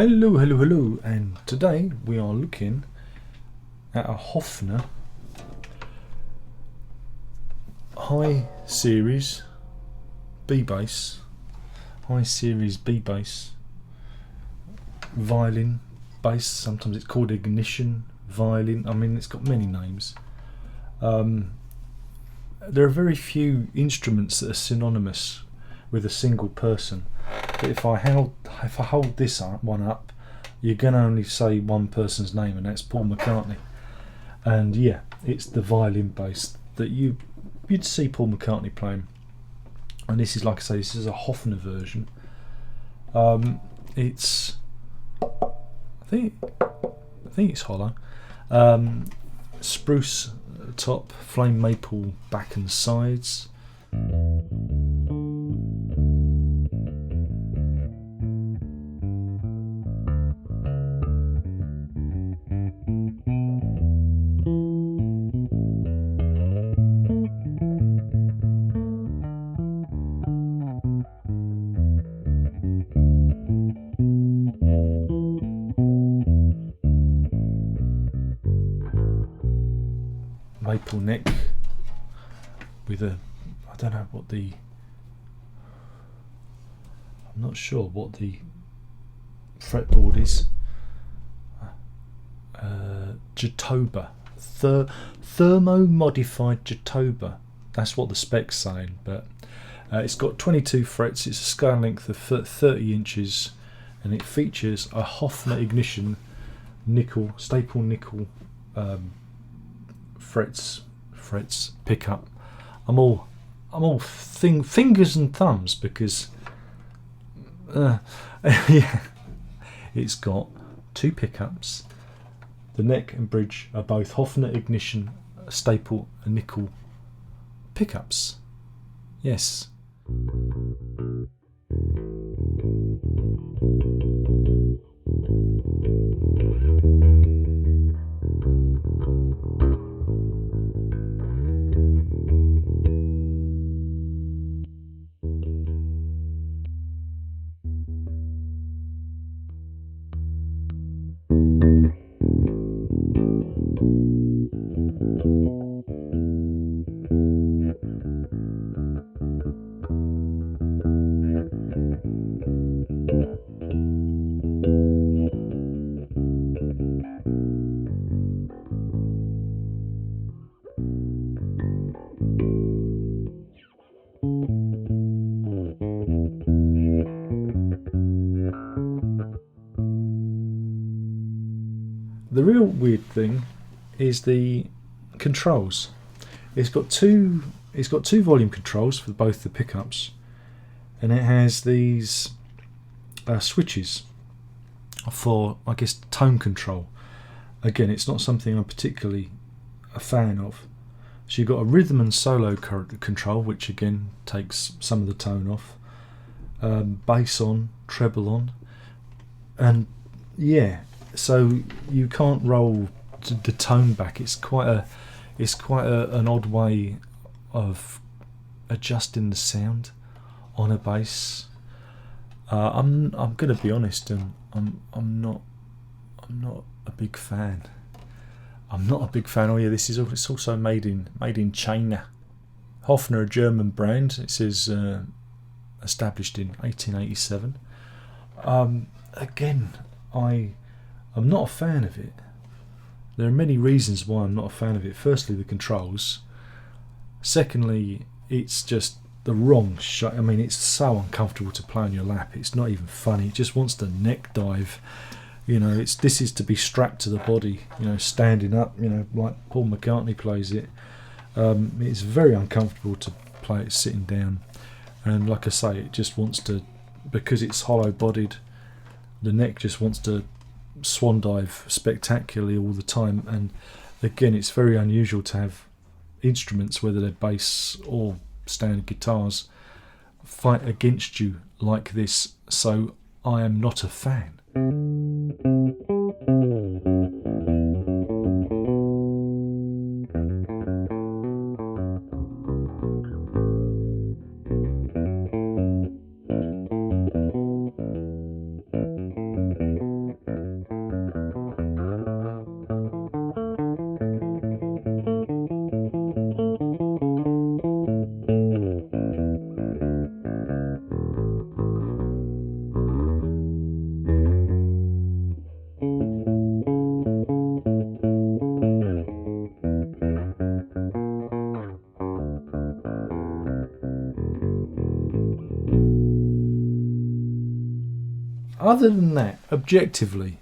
Hello, and today we are looking at a Hofner High Series B bass, violin bass. Sometimes it's called ignition violin. I mean, it's got many names. There are very few instruments that are synonymous with a single person. But if I hold this one up, you're going to only say one person's name, and that's Paul McCartney. And yeah, it's the violin bass that you'd see Paul McCartney playing. And this is, like I say, this is a Hofner version. It's I think it's hollow. Spruce top, flame maple back and sides. Maple neck with I'm not sure what the fretboard is. Jatoba, thermo modified Jatoba. That's what the spec's saying, but it's got 22 frets. It's a scale length of 30 inches, and it features a Hofner ignition staple nickel frets pickup. I'm all fingers and thumbs because yeah, it's got two pickups. The neck and bridge are both Hofner ignition staple and nickel pickups. Yes. The real weird thing is the controls. It's got two volume controls for both the pickups, and it has these switches for, I guess, tone control. Again, it's not something I'm particularly a fan of. So you've got a rhythm and solo control, which again takes some of the tone off. Bass on, treble on, and yeah. So you can't roll the tone back. It's quite an odd way of adjusting the sound on a bass. I'm going to be honest, and I'm not a big fan. I'm not a big fan. Oh yeah, it's also made in China. Hofner, a German brand. It says established in 1887. Again, I'm not a fan of it. There are many reasons why I'm not a fan of it. Firstly, the controls. Secondly, it's just the wrong shot. I mean, it's so uncomfortable to play on your lap. It's not even funny. It just wants to neck dive. You know, this is to be strapped to the body. You know, standing up. You know, like Paul McCartney plays it. It's very uncomfortable to play it sitting down. And like I say, it just wants to, because it's hollow-bodied. The neck just wants to swan dive spectacularly all the time, and again, it's very unusual to have instruments, whether they're bass or standard guitars, fight against you like this. So I am not a fan. other than that, objectively,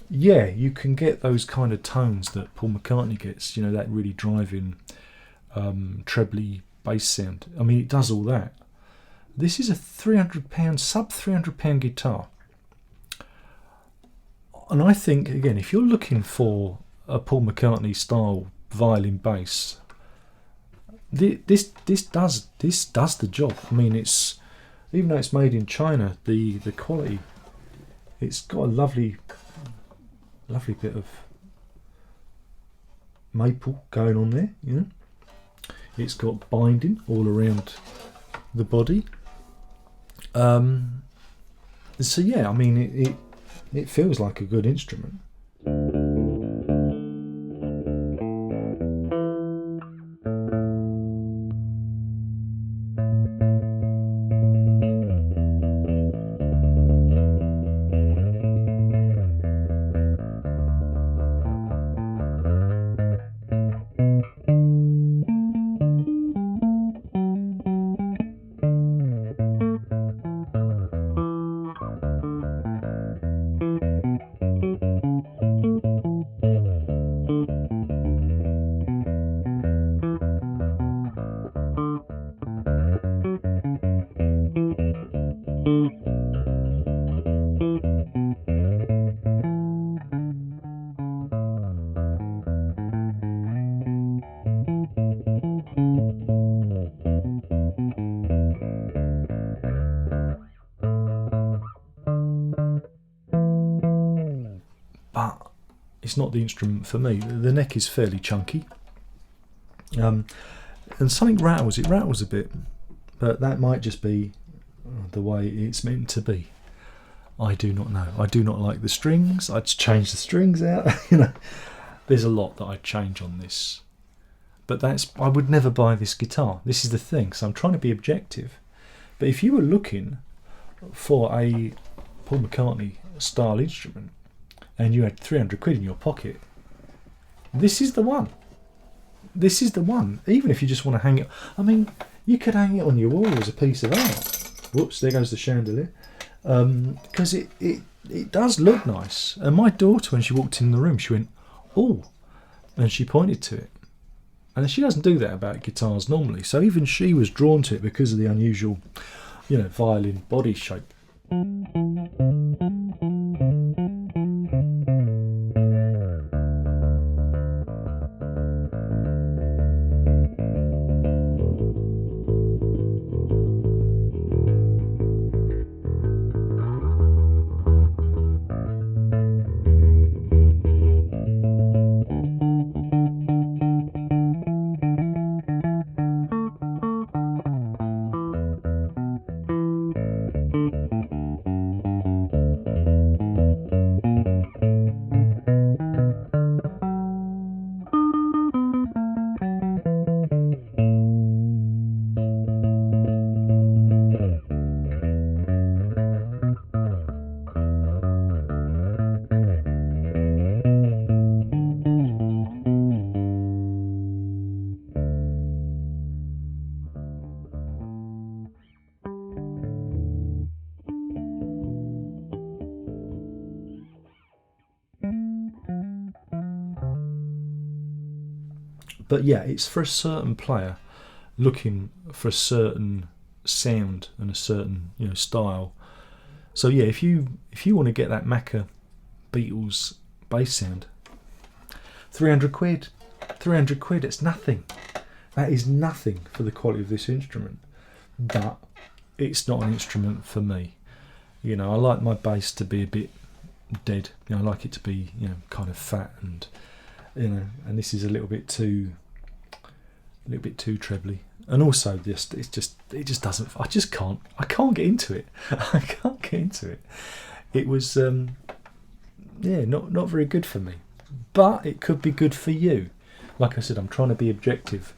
yeah, you can get those kind of tones that Paul McCartney gets, you know, that really driving, trebly bass sound. I mean, it does all that. This is a £300, sub £300 guitar. And I think, again, if you're looking for a Paul McCartney style violin bass, this does the job. I mean, it's, even though it's made in China, the quality, it's got a lovely bit of maple going on there, you know. It's got binding all around the body. So yeah, I mean, it feels like a good instrument. But it's not the instrument for me. The neck is fairly chunky, and something rattles. It rattles a bit, but that might just be the way it's meant to be. I do not know. I do not like the strings. I'd change the strings out. You know, there's a lot that I'd change on this, but I would never buy this guitar. This is the thing. So I'm trying to be objective. But if you were looking for a Paul McCartney style instrument, and you had £300 in your pocket, this is the one. This is the one. Even if you just want to hang it, I mean, you could hang it on your wall as a piece of art. Whoops, there goes the chandelier. Because it does look nice. And my daughter, when she walked in the room, she went, "Oh," and she pointed to it. And she doesn't do that about guitars normally. So even she was drawn to it because of the unusual, you know, violin body shape. But yeah, it's for a certain player looking for a certain sound and a certain, you know, style. So yeah, if you want to get that Macca Beatles bass sound, £300, £300, it's nothing. That is nothing for the quality of this instrument. But it's not an instrument for me. You know, I like my bass to be a bit dead. You know, I like it to be, you know, kind of fat, and you know, and this is a little bit too trebly. And also it just doesn't, I can't get into it. I can't get into it. It was not very good for me. But it could be good for you. Like I said, I'm trying to be objective.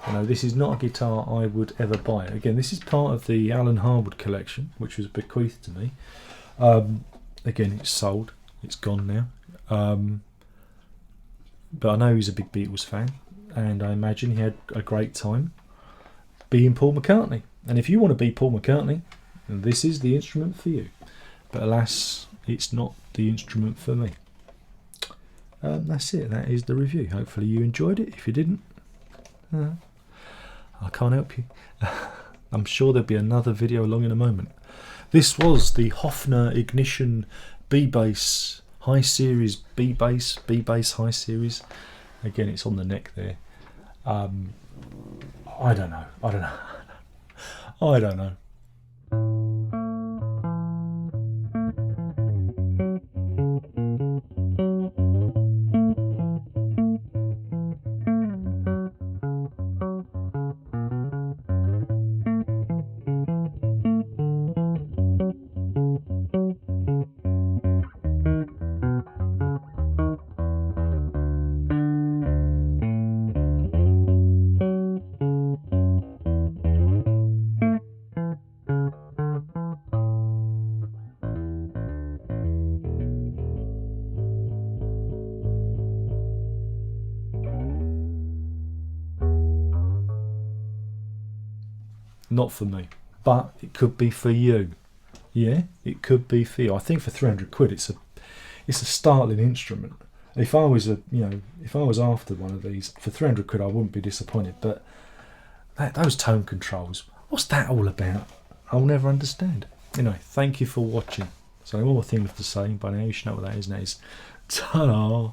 You know, this is not a guitar I would ever buy. Again, this is part of the Alan Harwood collection, which was bequeathed to me. Again, it's sold. It's gone now. But I know he's a big Beatles fan, and I imagine he had a great time being Paul McCartney. And if you want to be Paul McCartney, this is the instrument for you. but alas, it's not the instrument for me. That's it. That is the review. Hopefully you enjoyed it. If you didn't, I can't help you. I'm sure there'll be another video along in a moment. This was the Hofner Ignition B-Bass High Series, B-Bass High Series. Again, it's on the neck there. I don't know. I don't know. Not for me, but it could be for you. Yeah, it could be for you. I think for 300 quid, it's a startling instrument. If I was after one of these for 300 quid, I wouldn't be disappointed. But those tone controls, what's that all about? I'll never understand. Anyway, thank you for watching. So all the thing left to say by now, you should know what that is. And that is ta-da.